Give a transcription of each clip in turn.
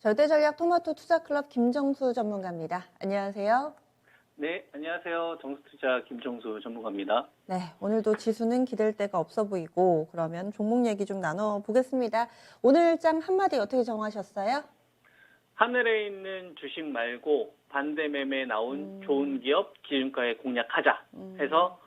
절대전략 토마토 투자클럽 김정수 전문가입니다. 안녕하세요. 네, 안녕하세요. 정수투자 김종수 전문가입니다. 네, 오늘도 지수는 기댈 데가 없어 보이고 그러면 종목 얘기 좀 나눠보겠습니다. 오늘 장 한마디 어떻게 정하셨어요? 하늘에 있는 주식 말고 반대 매매에 나온 좋은 기업 기준가에 공략하자 해서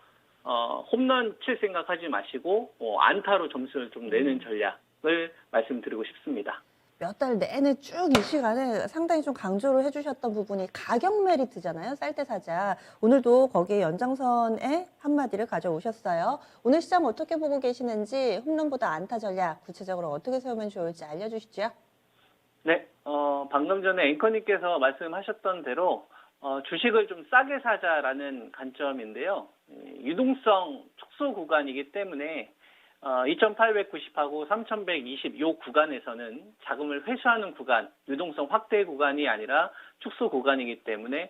홈런 칠 생각하지 마시고 안타로 점수를 좀 내는 전략을 말씀드리고 싶습니다. 몇 달 내내 쭉 이 시간에 상당히 좀 강조를 해주셨던 부분이 가격 메리트잖아요. 쌀 때 사자. 오늘도 거기에 연장선에 한마디를 가져오셨어요. 오늘 시장 어떻게 보고 계시는지 홈런보다 안타 전략 구체적으로 어떻게 세우면 좋을지 알려주시죠. 네, 방금 전에 앵커님께서 말씀하셨던 대로 주식을 좀 싸게 사자라는 관점인데요. 유동성 축소 구간이기 때문에 2,890하고 3,120 요 구간에서는 자금을 회수하는 구간, 유동성 확대 구간이 아니라 축소 구간이기 때문에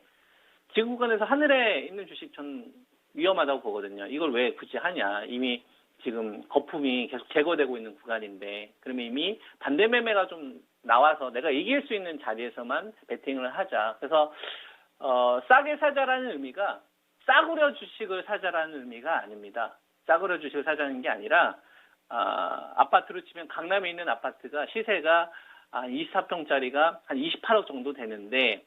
지금 구간에서 하늘에 있는 주식 전 위험하다고 보거든요. 이걸 왜 굳이 하냐. 이미 지금 거품이 계속 제거되고 있는 구간인데 그러면 이미 반대 매매가 좀 나와서 내가 이길 수 있는 자리에서만 베팅을 하자. 그래서 싸게 사자라는 의미가 싸구려 주식을 사자라는 의미가 아닙니다. 싸구려 주식을 사자는 게 아니라 아파트로 치면 강남에 있는 아파트가 시세가 24평짜리가 한 28억 정도 되는데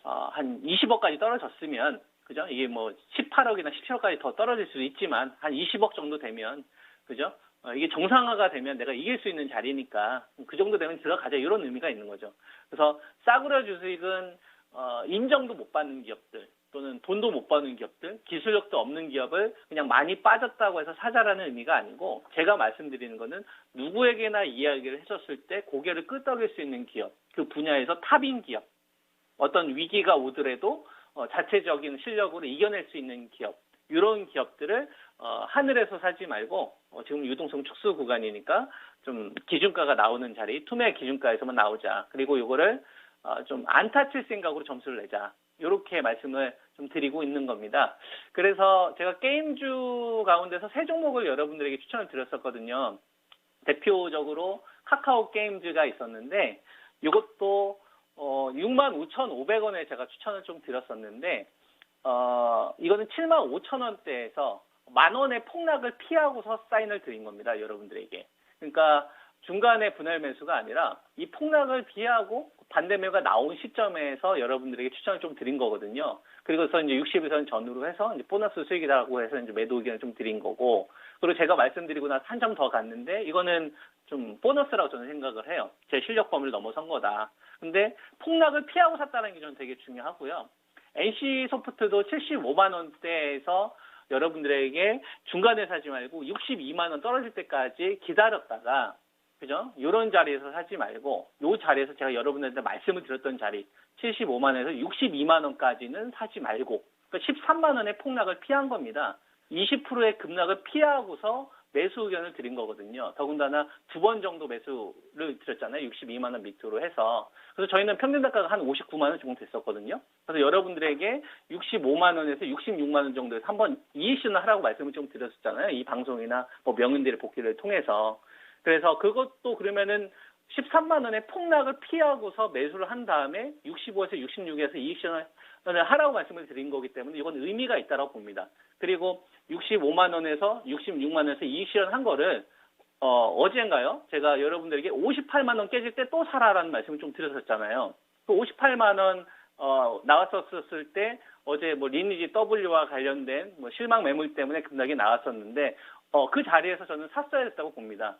한 20억까지 떨어졌으면 그죠? 이게 뭐 18억이나 17억까지 더 떨어질 수도 있지만 한 20억 정도 되면 그죠? 이게 정상화가 되면 내가 이길 수 있는 자리니까 그 정도 되면 들어가자 이런 의미가 있는 거죠. 그래서 싸구려 주식은 인정도 못 받는 기업들 또는 돈도 못 버는 기업들, 기술력도 없는 기업을 그냥 많이 빠졌다고 해서 사자라는 의미가 아니고 제가 말씀드리는 거는 누구에게나 이야기를 해줬을 때 고개를 끄덕일 수 있는 기업, 그 분야에서 탑인 기업, 어떤 위기가 오더라도 자체적인 실력으로 이겨낼 수 있는 기업, 이런 기업들을 하늘에서 사지 말고 지금 유동성 축소 구간이니까 좀 기준가가 나오는 자리, 투매 기준가에서만 나오자. 그리고 이거를 좀 안타 칠 생각으로 점수를 내자. 이렇게 말씀을 좀 드리고 있는 겁니다. 그래서 제가 게임주 가운데서 세 종목을 여러분들에게 추천을 드렸었거든요. 대표적으로 카카오 게임즈가 있었는데 이것도 65,500원에 제가 추천을 좀 드렸었는데 이거는 75,000원대에서 만원의 폭락을 피하고서 사인을 드린 겁니다. 여러분들에게. 그러니까 중간에 분할 매수가 아니라 이 폭락을 피하고 반대 매가 나온 시점에서 여러분들에게 추천을 좀 드린 거거든요. 그리고서 이제 60일선 전후로 해서 이제 보너스 수익이라고 해서 이제 매도 의견을 좀 드린 거고, 그리고 제가 말씀드리고 나서 한 점 더 갔는데 이거는 좀 보너스라고 저는 생각을 해요. 제 실력 범위를 넘어선 거다. 근데 폭락을 피하고 샀다는 게 저는 되게 중요하고요. NC 소프트도 75만 원대에서 여러분들에게 중간에 사지 말고 62만 원 떨어질 때까지 기다렸다가 그죠? 이런 자리에서 사지 말고 이 자리에서 제가 여러분들한테 말씀을 드렸던 자리 75만 원에서 62만 원까지는 사지 말고 그러니까 13만 원의 폭락을 피한 겁니다. 20%의 급락을 피하고서 매수 의견을 드린 거거든요. 더군다나 두 번 정도 매수를 드렸잖아요. 62만 원 밑으로 해서. 그래서 저희는 평균 단가가 한 59만 원 정도 됐었거든요. 그래서 여러분들에게 65만 원에서 66만 원 정도에서 한번 이익 실현을 하라고 말씀을 좀 드렸었잖아요. 이 방송이나 뭐 명인들의 복귀를 통해서. 그래서 그것도 그러면은 13만 원의 폭락을 피하고서 매수를 한 다음에 65에서 66에서 이익 실현을 하라고 말씀을 드린 거기 때문에 이건 의미가 있다고 봅니다. 그리고 65만 원에서 66만 원에서 이익 실현한 거를 어젠가요? 제가 여러분들에게 58만 원 깨질 때 또 사라라는 말씀을 좀 드렸었잖아요. 그 58만 원 나왔었을 때 어제 뭐 리니지 W와 관련된 뭐 실망 매물 때문에 급락이 나왔었는데 그 자리에서 저는 샀어야 했다고 봅니다.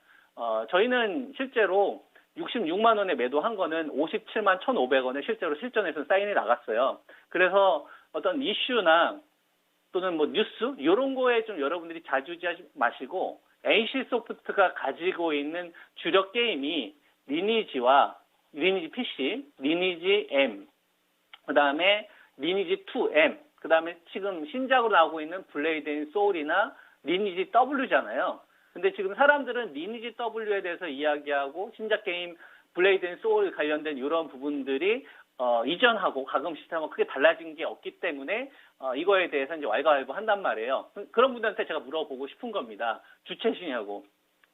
저희는 실제로 66만 원에 매도한 거는 57만 1,500원에 실제로 실전에서 사인이 나갔어요. 그래서 어떤 이슈나 또는 뭐 뉴스 이런 거에 좀 여러분들이 자주지하지 마시고 NC 소프트가 가지고 있는 주력 게임이 리니지와 리니지 PC, 리니지 M, 그다음에 리니지 2M, 그다음에 지금 신작으로 나오고 있는 블레이드 앤 소울이나 리니지 W잖아요. 근데 지금 사람들은 리니지 W에 대해서 이야기하고 신작 게임 블레이드 앤 소울 관련된 이런 부분들이 이전하고 가금 시스템하고 크게 달라진 게 없기 때문에 이거에 대해서 이제 왈가왈부 한단 말이에요. 그런 분들한테 제가 물어보고 싶은 겁니다. 주체시냐고.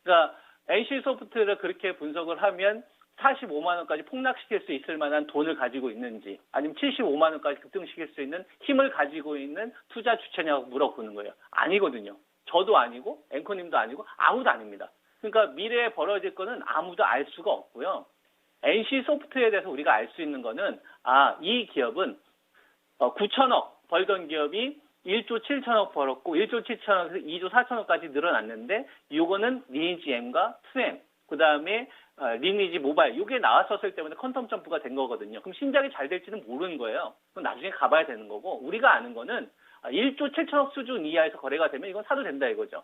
그러니까 NC 소프트를 그렇게 분석을 하면 45만 원까지 폭락시킬 수 있을 만한 돈을 가지고 있는지 아니면 75만 원까지 급등시킬 수 있는 힘을 가지고 있는 투자 주체냐고 물어보는 거예요. 아니거든요. 저도 아니고 앵커님도 아니고 아무도 아닙니다. 그러니까 미래에 벌어질 거는 아무도 알 수가 없고요. NC소프트에 대해서 우리가 알 수 있는 거는 이 기업은 9천억 벌던 기업이 1조 7천억 벌었고 1조 7천억에서 2조 4천억까지 늘어났는데 이거는 리니지 M과 2M 그다음에 리니지 모바일 이게 나왔었을 때문에 퀀텀 점프가 된 거거든요. 그럼 신작이 잘 될지는 모르는 거예요. 그럼 나중에 가봐야 되는 거고 우리가 아는 거는 1조 7천억 수준 이하에서 거래가 되면 이건 사도 된다 이거죠.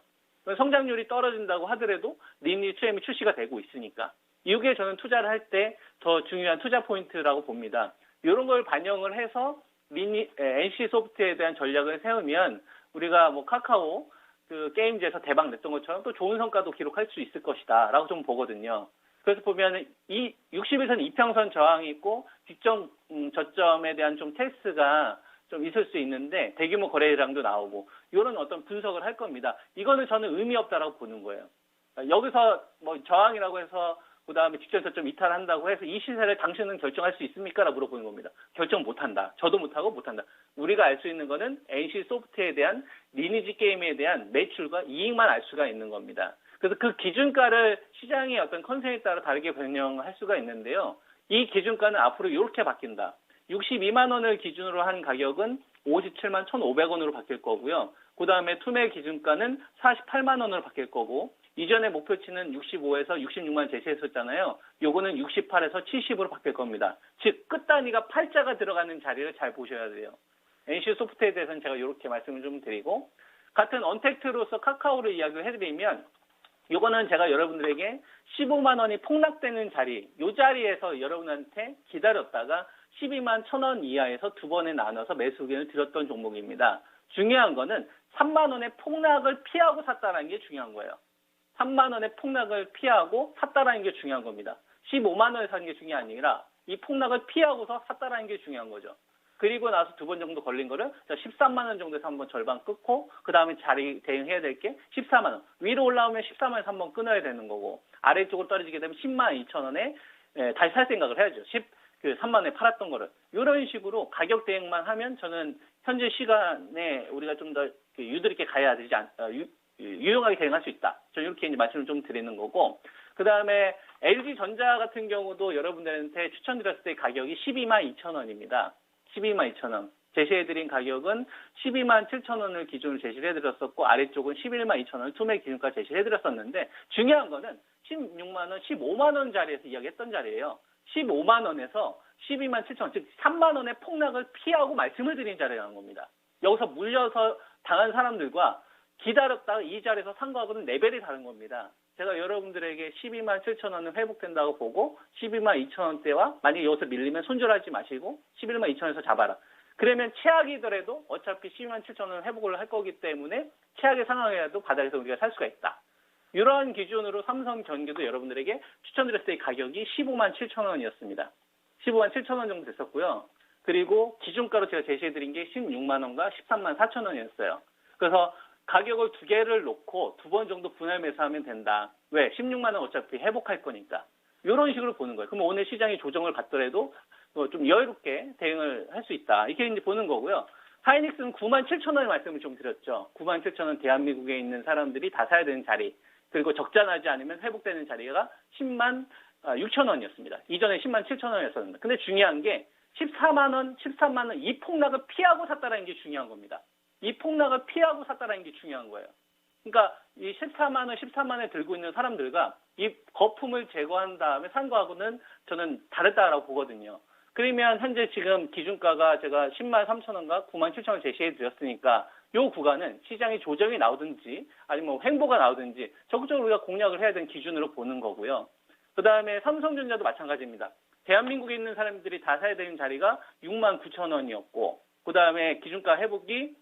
성장률이 떨어진다고 하더라도 리니지 2M이 출시가 되고 있으니까 이게 저는 투자를 할 때 더 중요한 투자 포인트라고 봅니다. 이런 걸 반영을 해서 NC소프트에 대한 전략을 세우면 우리가 뭐 카카오 그 게임즈에서 대박 냈던 것처럼 또 좋은 성과도 기록할 수 있을 것이다라고 좀 보거든요. 그래서 보면 이 60일선 이평선 저항이 있고 직전 저점에 대한 좀 테스트가 좀 있을 수 있는데 대규모 거래량도 나오고 이런 어떤 분석을 할 겁니다. 이거는 저는 의미 없다라고 보는 거예요. 여기서 뭐 저항이라고 해서 그다음에 직전 저점 이탈한다고 해서 이 시세를 당신은 결정할 수 있습니까? 라고 물어보는 겁니다. 결정 못한다. 저도 못하고 못한다. 우리가 알 수 있는 거는 NC소프트에 대한 리니지 게임에 대한 매출과 이익만 알 수가 있는 겁니다. 그래서 그 기준가를 시장의 어떤 컨센에 따라 다르게 변형할 수가 있는데요. 이 기준가는 앞으로 이렇게 바뀐다. 62만 원을 기준으로 한 가격은 57만 1,500원으로 바뀔 거고요. 그다음에 투매 기준가는 48만 원으로 바뀔 거고 이전의 목표치는 65에서 66만 제시했었잖아요. 요거는 68에서 70으로 바뀔 겁니다. 즉 끝단위가 팔자가 들어가는 자리를 잘 보셔야 돼요. NC소프트에 대해서는 제가 이렇게 말씀을 좀 드리고 같은 언택트로서 카카오를 이야기를 해드리면 요거는 제가 여러분들에게 15만 원이 폭락되는 자리 요 자리에서 여러분한테 기다렸다가 12만 1,000원 이하에서 두 번에 나눠서 매수 의견을 드렸던 종목입니다. 중요한 거는 3만 원의 폭락을 피하고 샀다는 게 중요한 거예요. 3만 원의 폭락을 피하고 샀다라는 게 중요한 겁니다. 15만 원에 산 게 중요한 게 아니라 이 폭락을 피하고서 샀다라는 게 중요한 거죠. 그리고 나서 두 번 정도 걸린 거를 13만 원 정도에서 한번 절반 끊고 그 다음에 자리 대응해야 될 게 14만 원. 위로 올라오면 14만 원에서 한번 끊어야 되는 거고 아래쪽으로 떨어지게 되면 10만 2천 원에 다시 살 생각을 해야죠. 3만 원에 팔았던 거를. 이런 식으로 가격 대응만 하면 저는 현재 시간에 우리가 좀 더 유도리 있게 가야 되지 유용하게 대응할 수 있다. 저는 이렇게 이제 말씀을 좀 드리는 거고, 그 다음에 LG전자 같은 경우도 여러분들한테 추천드렸을 때 가격이 12만 2천 원입니다. 12만 2천 원. 제시해드린 가격은 12만 7천 원을 기준으로 제시를 해드렸었고, 아래쪽은 11만 2천 원을 투매 기준까지 제시를 해드렸었는데, 중요한 거는 16만 원, 15만 원 자리에서 이야기했던 자리예요. 15만 원에서 12만 7천 원, 즉 3만 원의 폭락을 피하고 말씀을 드린 자리라는 겁니다. 여기서 물려서 당한 사람들과 기다렸다가 이 자리에서 산 거하고는 레벨이 다른 겁니다. 제가 여러분들에게 12만 7천 원은 회복된다고 보고 12만 2천 원대와 만약에 여기서 밀리면 손절하지 마시고 11만 2천 원에서 잡아라. 그러면 최악이더라도 어차피 12만 7천 원을 회복을 할 거기 때문에 최악의 상황이라도 바닥에서 우리가 살 수가 있다. 이러한 기준으로 삼성전기도 여러분들에게 추천드렸을 때 가격이 15만 7천 원이었습니다. 15만 7천 원 정도 됐었고요. 그리고 기준가로 제가 제시해드린 게 16만 원과 13만 4천 원이었어요. 그래서 가격을 두 개를 놓고 두 번 정도 분할 매수하면 된다. 왜? 16만 원 어차피 회복할 거니까. 이런 식으로 보는 거예요. 그럼 오늘 시장이 조정을 받더라도 좀 여유롭게 대응을 할 수 있다. 이렇게 이제 보는 거고요. 하이닉스는 9만 7천 원의 말씀을 좀 드렸죠. 9만 7천 원 대한민국에 있는 사람들이 다 사야 되는 자리. 그리고 적자 나지 않으면 회복되는 자리가 10만 6천 원이었습니다. 이전에 10만 7천 원이었었는데. 근데 중요한 게 14만 원, 13만 원 이 폭락을 피하고 샀다는 게 중요한 겁니다. 이 폭락을 피하고 샀다는 게 중요한 거예요. 그러니까 이 14만 원, 13만 원에 들고 있는 사람들과 이 거품을 제거한 다음에 산 거하고는 저는 다르다라고 보거든요. 그러면 현재 지금 기준가가 제가 10만 3천 원과 9만 7천 원 제시해 드렸으니까 이 구간은 시장이 조정이 나오든지 아니면 횡보가 나오든지 적극적으로 우리가 공략을 해야 되는 기준으로 보는 거고요. 그 다음에 삼성전자도 마찬가지입니다. 대한민국에 있는 사람들이 다 사야 되는 자리가 6만 9천 원이었고 그 다음에 기준가 회복이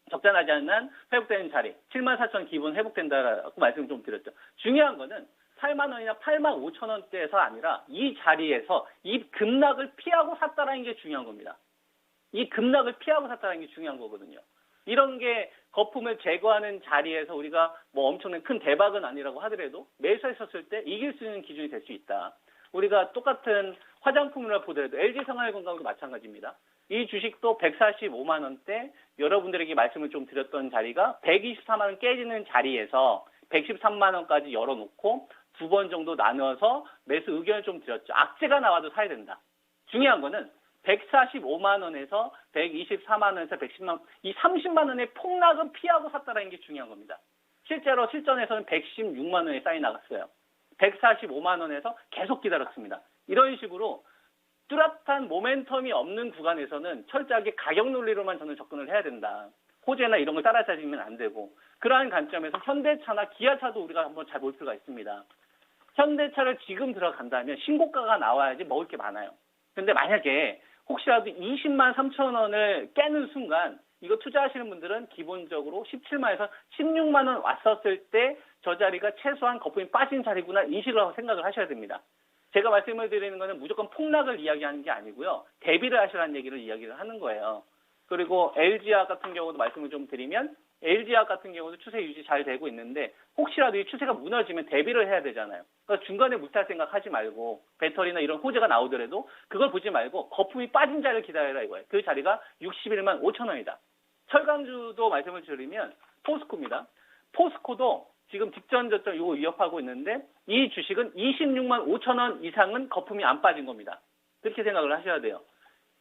적자 나지 않는 한 회복되는 자리 7만 4천 기본 회복된다라고 말씀 좀 드렸죠. 중요한 거는 8만 원이나 8만 5천 원대에서 아니라 이 자리에서 이 급락을 피하고 샀다라는 게 중요한 겁니다. 이 급락을 피하고 샀다는 게 중요한 거거든요. 이런 게 거품을 제거하는 자리에서 우리가 뭐 엄청난 큰 대박은 아니라고 하더라도 매수했었을 때 이길 수 있는 기준이 될 수 있다. 우리가 똑같은 화장품을 보더라도 LG 생활건강도 마찬가지입니다. 이 주식도 145만 원대 여러분들에게 말씀을 좀 드렸던 자리가 124만 원 깨지는 자리에서 113만 원까지 열어놓고 두 번 정도 나눠서 매수 의견을 좀 드렸죠. 악재가 나와도 사야 된다. 중요한 거는 145만 원에서 124만 원에서 110만 원, 이 30만 원의 폭락은 피하고 샀다는 게 중요한 겁니다. 실제로 실전에서는 116만 원에 사인 나갔어요. 145만 원에서 계속 기다렸습니다. 이런 식으로 뚜렷한 모멘텀이 없는 구간에서는 철저하게 가격 논리로만 저는 접근을 해야 된다. 호재나 이런 걸 따라다니면 안 되고 그러한 관점에서 현대차나 기아차도 우리가 한번 잘 볼 필요가 있습니다. 현대차를 지금 들어간다면 신고가가 나와야지 먹을 게 많아요. 근데 만약에 혹시라도 20만 3천 원을 깨는 순간 이거 투자하시는 분들은 기본적으로 17만에서 16만 원 왔었을 때 저 자리가 최소한 거품이 빠진 자리구나 인식을 하고 생각을 하셔야 됩니다. 제가 말씀을 드리는 거는 무조건 폭락을 이야기하는 게 아니고요. 대비를 하시라는 얘기를 이야기를 하는 거예요. 그리고 LG화학 같은 경우도 말씀을 좀 드리면 LG화학 같은 경우도 추세 유지 잘 되고 있는데 혹시라도 이 추세가 무너지면 대비를 해야 되잖아요. 그러니까 중간에 무탈 생각하지 말고 배터리나 이런 호재가 나오더라도 그걸 보지 말고 거품이 빠진 자리를 기다려라 이거예요. 그 자리가 61만 5천 원이다. 철강주도 말씀을 드리면 포스코입니다. 포스코도 지금 직전 저점 이거 위협하고 있는데 이 주식은 26만 5천 원 이상은 거품이 안 빠진 겁니다. 그렇게 생각을 하셔야 돼요.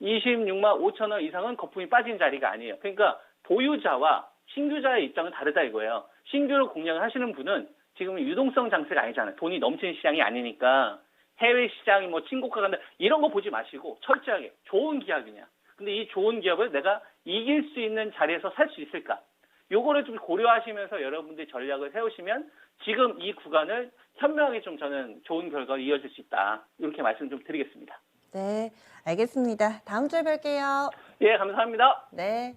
26만 5천 원 이상은 거품이 빠진 자리가 아니에요. 그러니까 보유자와 신규자의 입장은 다르다 이거예요. 신규로 공략을 하시는 분은 지금 유동성 장세가 아니잖아요. 돈이 넘치는 시장이 아니니까 해외 시장이 뭐 친고가 간다 이런 거 보지 마시고 철저하게 좋은 기업이냐. 근데 이 좋은 기업을 내가 이길 수 있는 자리에서 살 수 있을까? 요거를 좀 고려하시면서 여러분들이 전략을 세우시면 지금 이 구간을 현명하게 좀 저는 좋은 결과가 이어질 수 있다. 이렇게 말씀 좀 드리겠습니다. 네, 알겠습니다. 다음 주에 뵐게요. 예, 감사합니다. 네.